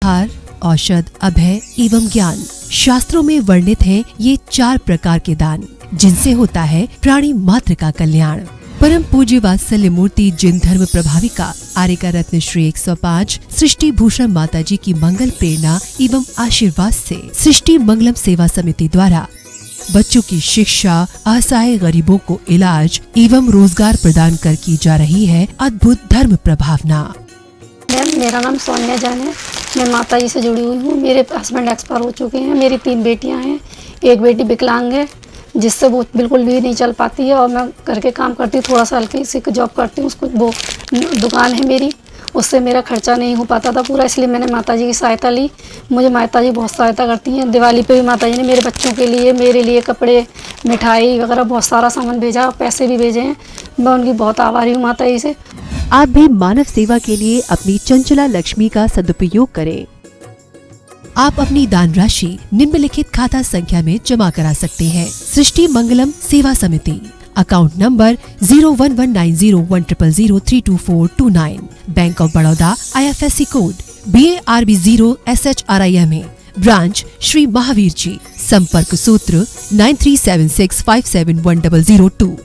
आहार, औषध, अभय एवं ज्ञान। शास्त्रों में वर्णित हैं ये 4 प्रकार के दान, जिनसे होता है प्राणी मात्र का कल्याण। परम पूज्य वात्सल्य मूर्ति जिन धर्म प्रभाविका आर्यका रत्न श्री 105 सृष्टि भूषण माता जी की मंगल प्रेरणा एवं आशीर्वाद से सृष्टि मंगलम सेवा समिति द्वारा बच्चों की शिक्षा, असहाय गरीबों को इलाज एवं रोजगार प्रदान कर की जा रही है अद्भुत धर्म प्रभावना। मैम, मेरा नाम सोनिया जान है। मैं माता जी से जुड़ी हुई हूँ। मेरे हस्बैंड एक्सपायर हो चुके हैं। मेरी 3 बेटियाँ हैं। एक बेटी विकलांग है, जिससे वो बिल्कुल भी नहीं चल पाती है, और मैं घर के काम करती हूँ, थोड़ा सा हल्की सी जॉब करती हूँ। उसको वो दुकान है मेरी, उससे मेरा खर्चा नहीं हो पाता था पूरा, इसलिए मैंने माता जी की सहायता ली। मुझे माता जी बहुत सहायता करती हैं। दिवाली पे भी माता जी ने मेरे बच्चों के लिए, मेरे लिए कपड़े, मिठाई वगैरह बहुत सारा सामान भेजा, पैसे भी भेजे हैं। मैं उनकी बहुत आभारी हूँ माता जी से। आप भी मानव सेवा के लिए अपनी चंचला लक्ष्मी का सदुपयोग करें। आप अपनी दान राशि निम्नलिखित खाता संख्या में जमा करा सकते हैं। सृष्टि Mangalam Seva Samiti, account number 01190100032429, bank of Baroda, IFSC code BARB0SHRIMA, branch Shri Mahavir ji, संपर्क सूत्र 9376571002।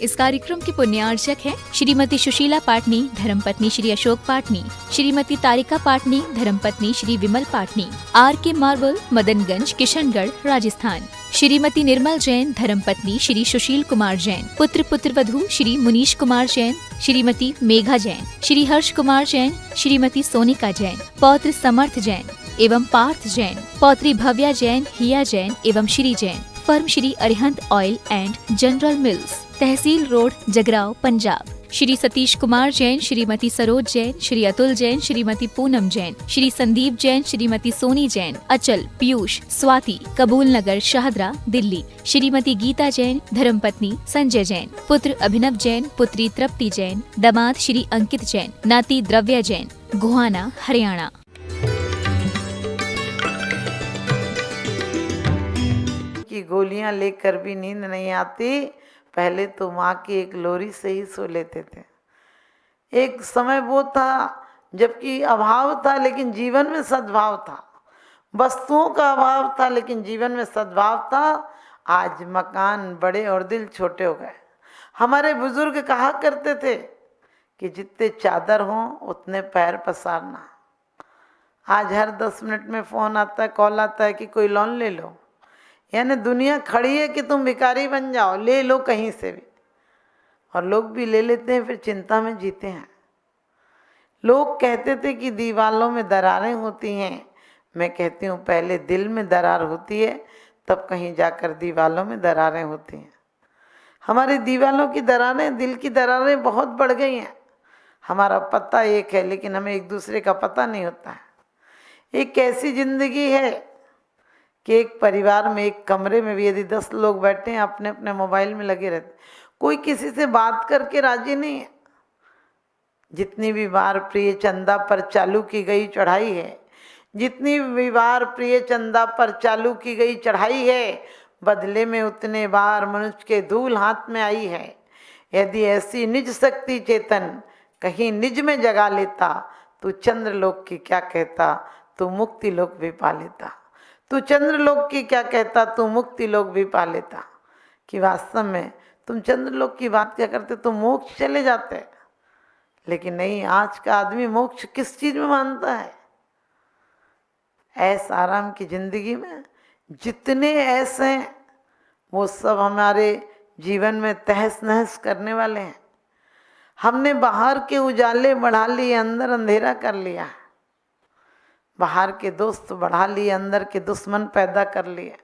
इस कार्यक्रम के पुण्यार्चक हैं श्रीमती सुशीला पाटनी, धर्मपत्नी श्री अशोक पाटनी, श्रीमती तारिका पाटनी, धर्मपत्नी श्री विमल पाटनी, RK मार्बल, मदनगंज, किशनगढ़, राजस्थान। श्रीमती निर्मल जैन, धर्मपत्नी श्री सुशील कुमार जैन, पुत्र पुत्रवधू श्री मुनीश कुमार जैन, श्रीमती मेघा जैन, श्री हर्ष कुमार जैन, श्रीमती सोनिका जैन, पौत्र समर्थ जैन एवं पार्थ जैन, पौत्री भव्या जैन, हिया जैन एवं Shri Jain, firm Shri Arihant oil and general mills, Tehsil road, Jagraon, Punjab. Shri Satish Kumar Jain, Shrimati Saroj Jain, Shri Atul Jain, Shrimati Poonam Jain, Shri Sandeep Jain, Shrimati Soni Jain, Achal, Piyush, Swati, कबूल नगर, शाहदरा, दिल्ली। श्रीमती गीता जैन, धर्मपत्नी संजय जैन, पुत्र अभिनव जैन, पुत्री तृप्ति जैन, दामाद श्री अंकित जैन, नाती द्रव्या जैन, गोहाना, हरियाणा। की गोलियां लेकर भी नींद नहीं आती, पहले तो माँ की एक लोरी से ही सो लेते थे। एक समय वो था जबकि अभाव था लेकिन जीवन में सद्भाव था, वस्तुओं का अभाव था लेकिन जीवन में सद्भाव था। आज मकान बड़े और दिल छोटे हो गए। हमारे बुजुर्ग कहा करते थे कि जितने चादर हों उतने पैर पसारना। आज हर 10 मिनट में फ़ोन आता है, कॉल आता है कि कोई लोन ले लो, यानी दुनिया खड़ी है कि तुम भिखारी बन जाओ, ले लो कहीं से भी। और लोग भी ले लेते हैं, फिर चिंता में जीते हैं। लोग कहते थे कि दीवालों में दरारें होती हैं, मैं कहती हूँ पहले दिल में दरार होती है, तब कहीं जाकर दीवालों में दरारें होती हैं। हमारी दीवालों की दरारें, दिल की दरारें बहुत बढ़ गई हैं। हमारा पता एक है लेकिन हमें एक दूसरे का पता नहीं होता है। एक ऐसी जिंदगी है कि एक परिवार में, एक कमरे में भी यदि 10 लोग बैठे हैं, अपने अपने मोबाइल में लगे रहते, कोई किसी से बात करके राजी नहीं है। जितनी भी बार प्रिय चंदा पर चालू की गई चढ़ाई है, जितनी भी बार प्रिय चंदा पर चालू की गई चढ़ाई है, बदले में उतने बार मनुष्य के धूल हाथ में आई है। यदि ऐसी निज शक्ति चेतन कहीं निज में जगा लेता, तू चंद्रलोक की क्या कहता, तू मुक्ति लोक भी पा लेता। तू चंद्रलोक की क्या कहता, तू मुक्ति लोक भी पा लेता। कि वास्तव में तुम चंद्रलोक की बात क्या करते, तुम मोक्ष चले जाते। लेकिन नहीं, आज का आदमी मोक्ष किस चीज में मानता है? ऐस आराम की जिंदगी में जितने ऐसे हैं वो सब हमारे जीवन में तहस नहस करने वाले हैं। हमने बाहर के उजाले बढ़ा लिए, अंदर अंधेरा कर लिया। बाहर के दोस्त बढ़ा लिए, अंदर के दुश्मन पैदा कर लिए।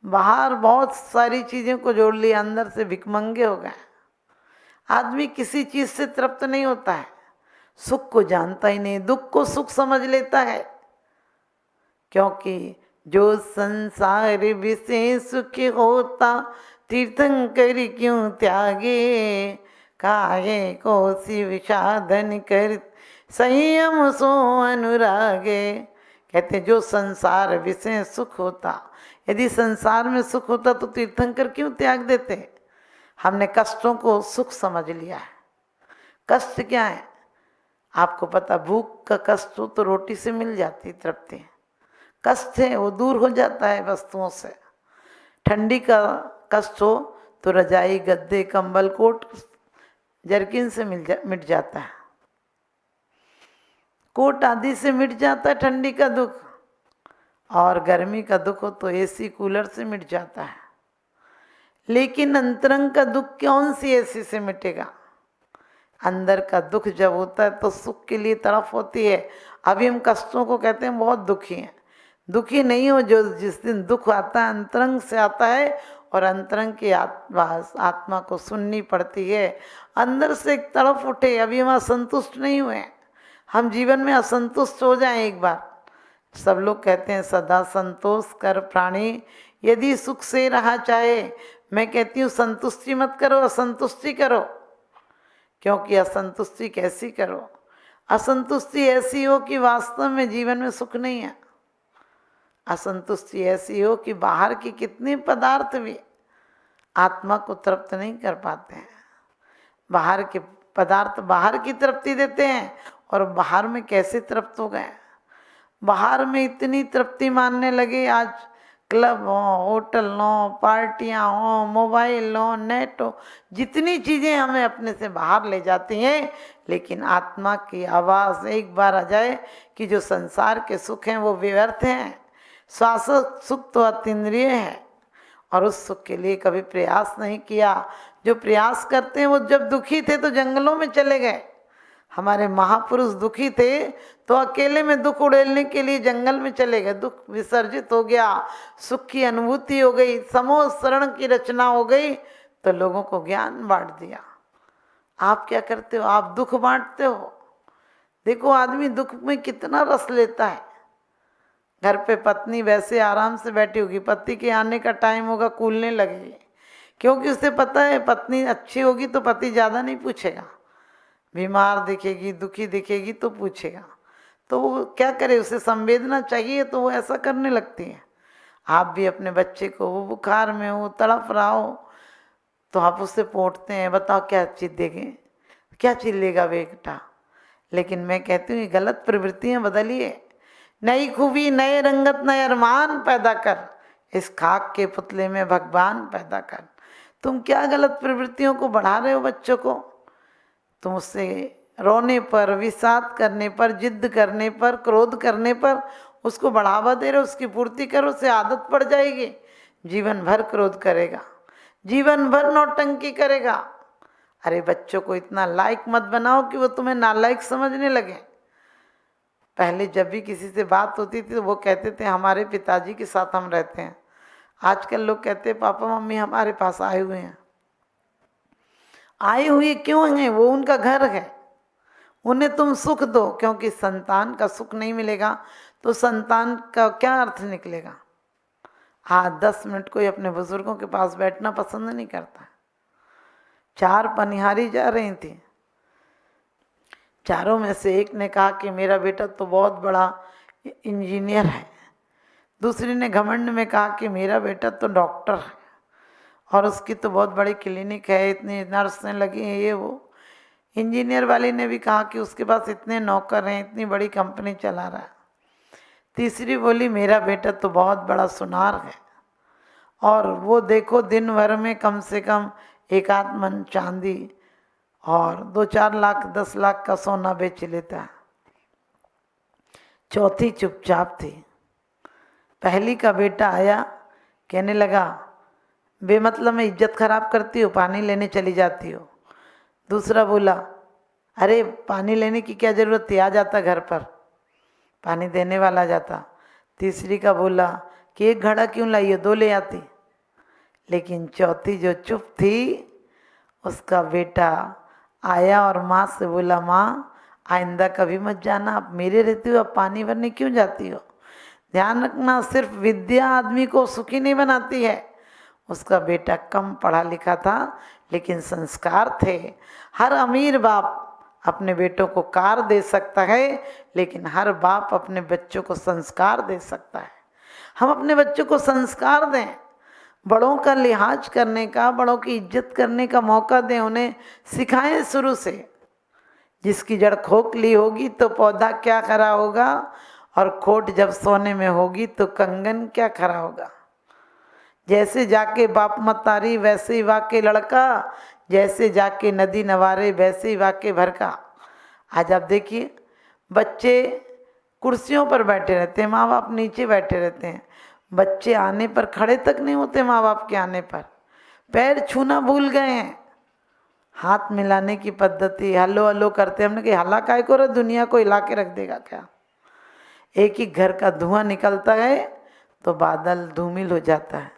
बाहर बहुत सारी चीज़ों को जोड़ लिया, अंदर से भिखमंगे हो गए। आदमी किसी चीज़ से तृप्त नहीं होता है, सुख को जानता ही नहीं, दुख को सुख समझ लेता है। क्योंकि जो संसार विषय सुख होता, तीर्थंकर क्यों त्यागे, काहे को शिव साधन कर संयम सो अनुरागे। कहते जो संसार विषय सुख होता, यदि संसार में सुख होता तो तीर्थंकर क्यों त्याग देते। हमने कष्टों को सुख समझ लिया है। कष्ट क्या है? आपको पता भूख का कष्ट हो तो रोटी से मिल जाती तृप्ति, कष्ट है वो दूर हो जाता है वस्तुओं से। ठंडी का कष्ट हो तो रजाई गद्दे कंबल कोट जर्किन से मिट जाता है, कोट आदि से मिट जाता है ठंडी का दुख। और गर्मी का दुख हो तो एसी कूलर से मिट जाता है। लेकिन अंतरंग का दुख कौन सी एसी से मिटेगा? अंदर का दुख जब होता है तो सुख के लिए तड़प होती है। अभी हम कष्टों को कहते हैं बहुत दुखी हैं, दुखी नहीं हो। जो जिस दिन दुख आता है अंतरंग से आता है, और अंतरंग की आत्मा को सुननी पड़ती है। अंदर से एक तड़प उठे, अभी हम असंतुष्ट नहीं हुए, हम जीवन में असंतुष्ट हो जाएं एक बार। सब लोग कहते हैं सदा संतोष कर प्राणी यदि सुख से रहा चाहे। मैं कहती हूँ संतुष्टि मत करो, असंतुष्टि करो। क्योंकि असंतुष्टि कैसी करो? असंतुष्टि ऐसी हो कि वास्तव में जीवन में सुख नहीं है। असंतुष्टि ऐसी हो कि बाहर की कितने पदार्थ भी आत्मा को तृप्त नहीं कर पाते हैं। बाहर के पदार्थ बाहर की तृप्ति देते हैं, और बाहर में कैसे तृप्त हो गए। बाहर में इतनी तृप्ति मानने लगे आज, क्लब हो, होटल हो, पार्टियां हो, मोबाइल हो, नेट हो, जितनी चीज़ें हमें अपने से बाहर ले जाती हैं। लेकिन आत्मा की आवाज़ एक बार आ जाए कि जो संसार के सुख हैं वो व्यर्थ हैं, शाश्वत सुख तो अतीन्द्रिय है, और उस सुख के लिए कभी प्रयास नहीं किया। जो प्रयास करते हैं वो जब दुखी थे तो जंगलों में चले गए। हमारे महापुरुष दुखी थे तो अकेले में दुख उड़ेलने के लिए जंगल में चले गए। दुख विसर्जित हो गया, सुख की अनुभूति हो गई, समोह शरण की रचना हो गई, तो लोगों को ज्ञान बांट दिया। आप क्या करते हो? आप दुख बांटते हो। देखो आदमी दुख में कितना रस लेता है। घर पे पत्नी वैसे आराम से बैठी होगी, पति के आने का टाइम होगा कूलने लगेगी, क्योंकि उसे पता है पत्नी अच्छी होगी तो पति ज़्यादा नहीं पूछेगा। बीमार दिखेगी, दुखी दिखेगी तो पूछेगा। तो वो क्या करे, उसे संवेदना चाहिए तो वो ऐसा करने लगती है। आप भी अपने बच्चे को, वो बुखार में हो, तड़प रहा हो, तो आप उससे पूछते हैं बताओ क्या चीज़ देंगे, क्या चीज़ लेगा बेटा। लेकिन मैं कहती हूँ ये गलत प्रवृत्तियाँ बदलिए। नई खूबी, नए रंगत, नए अरमान पैदा कर, इस खाक के पुतले में भगवान पैदा कर। तुम क्या गलत प्रवृत्तियों को बढ़ा रहे हो बच्चों को? तुम उससे रोने पर, विषाद करने पर, जिद करने पर, क्रोध करने पर उसको बढ़ावा दे रहे हो, उसकी पूर्ति करो, उससे आदत पड़ जाएगी। जीवन भर क्रोध करेगा, जीवन भर नौटंकी करेगा। अरे बच्चों को इतना लायक मत बनाओ कि वो तुम्हें नालायक समझने लगे। पहले जब भी किसी से बात होती थी तो वो कहते थे हमारे पिताजी के साथ हम रहते हैं। आजकल लोग कहते हैं पापा मम्मी हमारे पास आए हुए हैं। आए हुए क्यों हैं? वो उनका घर है, उन्हें तुम सुख दो, क्योंकि संतान का सुख नहीं मिलेगा तो संतान का क्या अर्थ निकलेगा। हाँ 10 मिनट कोई अपने बुजुर्गों के पास बैठना पसंद नहीं करता। 4 पनिहारी जा रही थी, चारों में से एक ने कहा कि मेरा बेटा तो बहुत बड़ा इंजीनियर है, दूसरी ने घमंड में कहा कि मेरा बेटा तो डॉक्टर है और उसकी तो बहुत बड़ी क्लिनिक है, इतनी नर्सें लगी हैं, ये वो। इंजीनियर वाली ने भी कहा कि उसके पास इतने नौकर हैं, इतनी बड़ी कंपनी चला रहा है। तीसरी बोली मेरा बेटा तो बहुत बड़ा सुनार है और वो देखो दिन भर में कम से कम 1 आध मन चांदी और 2-4 लाख 10 लाख का सोना बेच लेता है। चौथी चुपचाप थी। पहली का बेटा आया, कहने लगा बेमतलब में इज्जत खराब करती हो, पानी लेने चली जाती हो। दूसरा बोला अरे पानी लेने की क्या ज़रूरत थी, आ जाता घर पर, पानी देने वाला आ जाता। तीसरी का बोला कि 1 घड़ा क्यों लाई हो, 2 ले आती। लेकिन चौथी जो चुप थी उसका बेटा आया और माँ से बोला माँ आइंदा कभी मत जाना, आप मेरे रहते हो, आप पानी भरने क्यों जाती हो। ध्यान रखना सिर्फ विद्या आदमी को सुखी नहीं बनाती है। उसका बेटा कम पढ़ा लिखा था लेकिन संस्कार थे। हर अमीर बाप अपने बेटों को कार दे सकता है लेकिन हर बाप अपने बच्चों को संस्कार दे सकता है। हम अपने बच्चों को संस्कार दें, बड़ों का लिहाज करने का, बड़ों की इज्जत करने का मौका दें, उन्हें सिखाएं शुरू से। जिसकी जड़ खोखली होगी तो पौधा क्या खरा होगा, और खोट जब सोने में होगी तो कंगन क्या खरा होगा। जैसे जाके बाप मतारी वैसे ही वाके लड़का, जैसे जाके नदी नवारे वैसे ही वाके भरका। आज आप देखिए बच्चे कुर्सियों पर बैठे रहते हैं, माँ बाप नीचे बैठे रहते हैं। बच्चे आने पर खड़े तक नहीं होते, माँ बाप के आने पर पैर छूना भूल गए हैं। हाथ मिलाने की पद्धति, हलो हलो करते, हमने कहा हला काय को रे, दुनिया को हिला के रख देगा क्या। एक ही घर का धुआं निकलता है तो बादल धूमिल हो जाता है।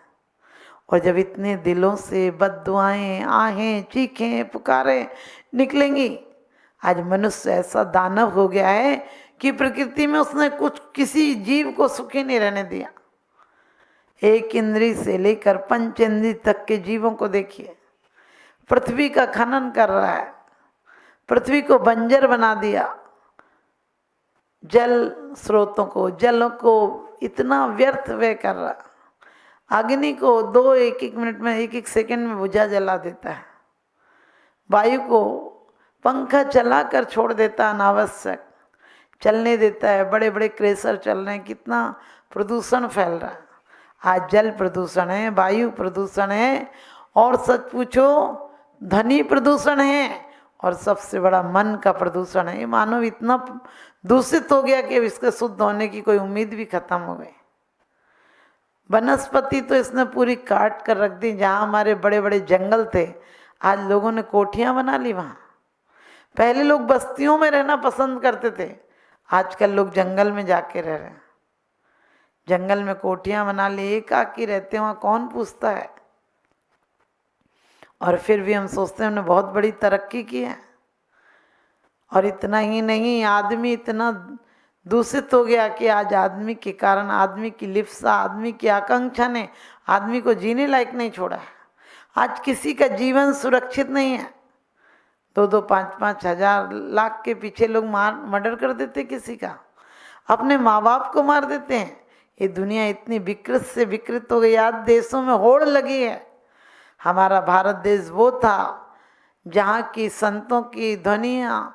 और जब इतने दिलों से बद्दुआएं, आहें, चीखें, पुकारें निकलेंगी। आज मनुष्य ऐसा दानव हो गया है कि प्रकृति में उसने कुछ किसी जीव को सुखी नहीं रहने दिया। एक इंद्री से लेकर पंच इंद्री तक के जीवों को देखिए, पृथ्वी का खनन कर रहा है, पृथ्वी को बंजर बना दिया। जल स्रोतों को, जलों को इतना व्यर्थ व्यय कर रहा। अग्नि को 1-1 मिनट में, 1-1 सेकंड में बुझा जला देता है। वायु को पंखा चलाकर छोड़ देता, अनावश्यक चलने देता है। बड़े बड़े क्रेशर चल रहे हैं, कितना प्रदूषण फैल रहा है। आज जल प्रदूषण है, वायु प्रदूषण है, और सच पूछो ध्वनि प्रदूषण है, और सबसे बड़ा मन का प्रदूषण है। ये मानव इतना दूषित हो गया कि इसके शुद्ध होने की कोई उम्मीद भी खत्म हो गई। वनस्पति तो इसने पूरी काट कर रख दी। जहाँ हमारे बड़े बड़े जंगल थे, आज लोगों ने कोठियाँ बना ली वहाँ। पहले लोग बस्तियों में रहना पसंद करते थे, आजकल लोग जंगल में जाके रह रहे हैं। जंगल में कोठियाँ बना ली, एकाकी रहते हैं, वहाँ कौन पूछता है। और फिर भी हम सोचते हैं हमने बहुत बड़ी तरक्की की है। और इतना ही नहीं, आदमी इतना दूषित हो गया कि आज आदमी के कारण, आदमी की लिप्सा, आदमी की आकांक्षा ने आदमी को जीने लायक नहीं छोड़ा है। आज किसी का जीवन सुरक्षित नहीं है। 2-2, 5-5 हजार लाख के पीछे लोग मर्डर कर देते किसी का, अपने माँ बाप को मार देते हैं। ये दुनिया इतनी विकृत से विकृत हो गई, आज देशों में होड़ लगी है। हमारा भारत देश वो था जहाँ की संतों की ध्वनियाँ,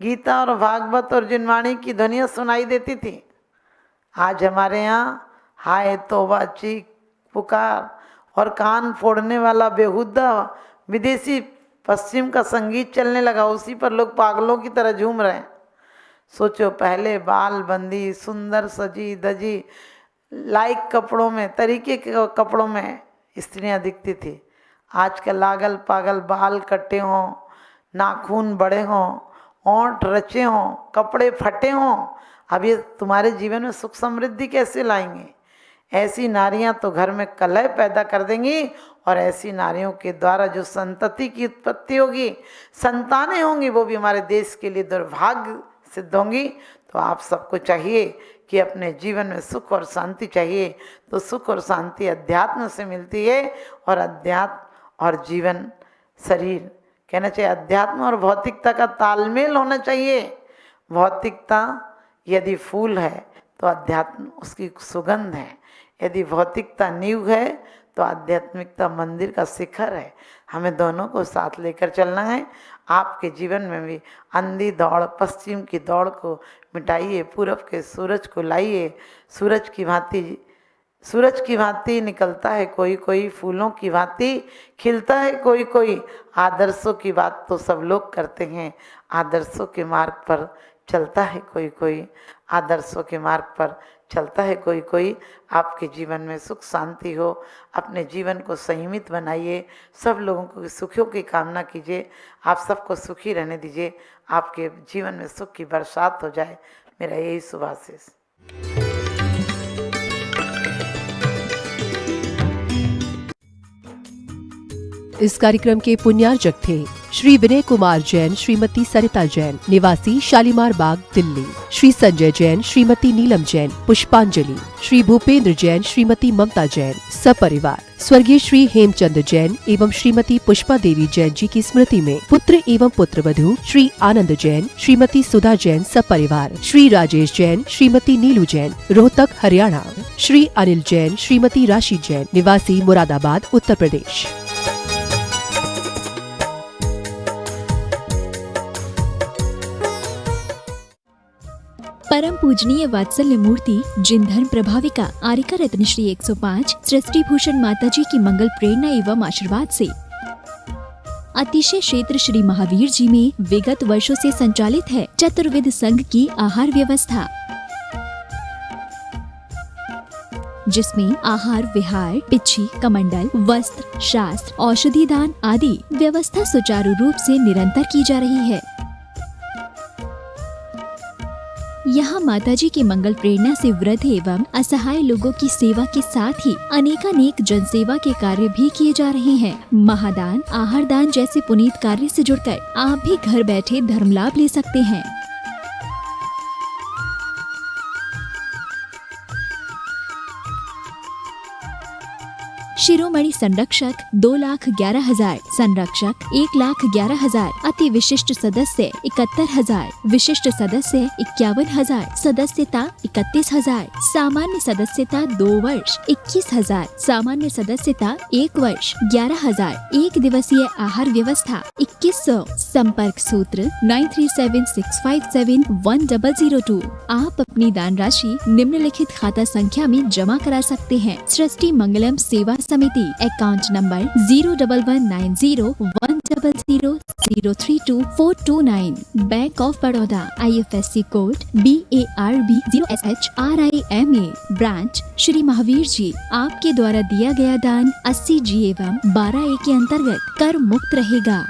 गीता और भागवत और जिनवाणी की ध्वनियाँ सुनाई देती थी। आज हमारे यहाँ हाय तौबा, चीख पुकार और कान फोड़ने वाला बेहुदा विदेशी पश्चिम का संगीत चलने लगा, उसी पर लोग पागलों की तरह झूम रहे हैं। सोचो पहले बाल बंदी, सुंदर सजी धजी, लाइक कपड़ों में, तरीके के कपड़ों में स्त्रियां दिखती थी। आजकल लागल पागल, बाल कटे हों, नाखून बड़े हों, ओंठ रचे हों, कपड़े फटे हों। अब ये तुम्हारे जीवन में सुख समृद्धि कैसे लाएंगे। ऐसी नारियां तो घर में कलह पैदा कर देंगी, और ऐसी नारियों के द्वारा जो संतति की उत्पत्ति होगी, संतानें होंगी, वो भी हमारे देश के लिए दुर्भाग्य सिद्ध होंगी। तो आप सबको चाहिए कि अपने जीवन में सुख और शांति चाहिए, तो सुख और शांति अध्यात्म से मिलती है। और अध्यात्म और जीवन, शरीर कहना चाहिए, अध्यात्म और भौतिकता का तालमेल होना चाहिए। भौतिकता यदि फूल है तो अध्यात्म उसकी सुगंध है, यदि भौतिकता नींव है तो आध्यात्मिकता मंदिर का शिखर है। हमें दोनों को साथ लेकर चलना है। आपके जीवन में भी अंधी दौड़, पश्चिम की दौड़ को मिटाइए, पूरब के सूरज को लाइए। सूरज की भांति निकलता है कोई कोई, फूलों की भांति खिलता है कोई कोई। आदर्शों की बात तो सब लोग करते हैं, आदर्शों के मार्ग पर चलता है कोई कोई, आदर्शों के मार्ग पर चलता है कोई कोई। आपके जीवन में सुख शांति हो, अपने जीवन को संयमित बनाइए, सब लोगों को सुखों की कामना कीजिए, आप सबको सुखी रहने दीजिए, आपके जीवन में सुख की बरसात हो जाए, मेरा यही शुभाशीष। इस कार्यक्रम के पुण्यार्चक थे श्री विनय कुमार जैन, श्रीमती सरिता जैन, निवासी शालीमार बाग, दिल्ली। श्री संजय जैन, श्रीमती नीलम जैन, पुष्पांजलि। श्री भूपेंद्र जैन, श्रीमती ममता जैन, सपरिवार। स्वर्गीय श्री हेमचंद जैन एवं श्रीमती पुष्पा देवी जैन जी की स्मृति में पुत्र एवं पुत्रवधू श्री आनंद जैन, श्रीमती सुधा जैन, सपरिवार। श्री राजेश जैन, श्रीमती नीलू जैन, रोहतक, हरियाणा। श्री अनिल जैन, श्रीमती राशि जैन, निवासी मुरादाबाद, उत्तर प्रदेश। परम पूजनीय वात्सल्य मूर्ति जिन धर्म प्रभाविका आरिका रत्न श्री 105 सृष्टि भूषण माता जी की मंगल प्रेरणा एवं आशीर्वाद से अतिशय क्षेत्र श्री महावीर जी में विगत वर्षों से संचालित है चतुर्विध संघ की आहार व्यवस्था, जिसमें आहार विहार, पिच्छी, कमंडल, वस्त्र, शास्त्र, औषधि दान आदि व्यवस्था सुचारू रूप से निरंतर की जा रही है। यहाँ माताजी की मंगल प्रेरणा से वृद्ध एवं असहाय लोगों की सेवा के साथ ही अनेकानेक जनसेवा के कार्य भी किए जा रहे हैं। महादान, आहार दान जैसे पुनीत कार्य से जुड़कर आप भी घर बैठे धर्म लाभ ले सकते हैं। शिरोमणि संरक्षक 2,11,000, संरक्षक 1,11,000, अति विशिष्ट सदस्य 71,000, विशिष्ट सदस्य 51,000, सदस्यता 31,000, सामान्य सदस्यता 2 वर्ष 21,000, सामान्य सदस्यता 1 वर्ष 11,000, एक दिवसीय आहार व्यवस्था 2100, संपर्क सूत्र 9376571002। आप अपनी दान राशि निम्नलिखित खाता संख्या में जमा करा सकते हैं। सृष्टि Mangalam Seva Samiti, account number 01190100032 bank of Baroda, IFSC code BARB 0SHRIMA, branch Shri Mahavir ji. आपके द्वारा दिया गया दान 80G एवं 12A के अंतर्गत कर मुक्त रहेगा।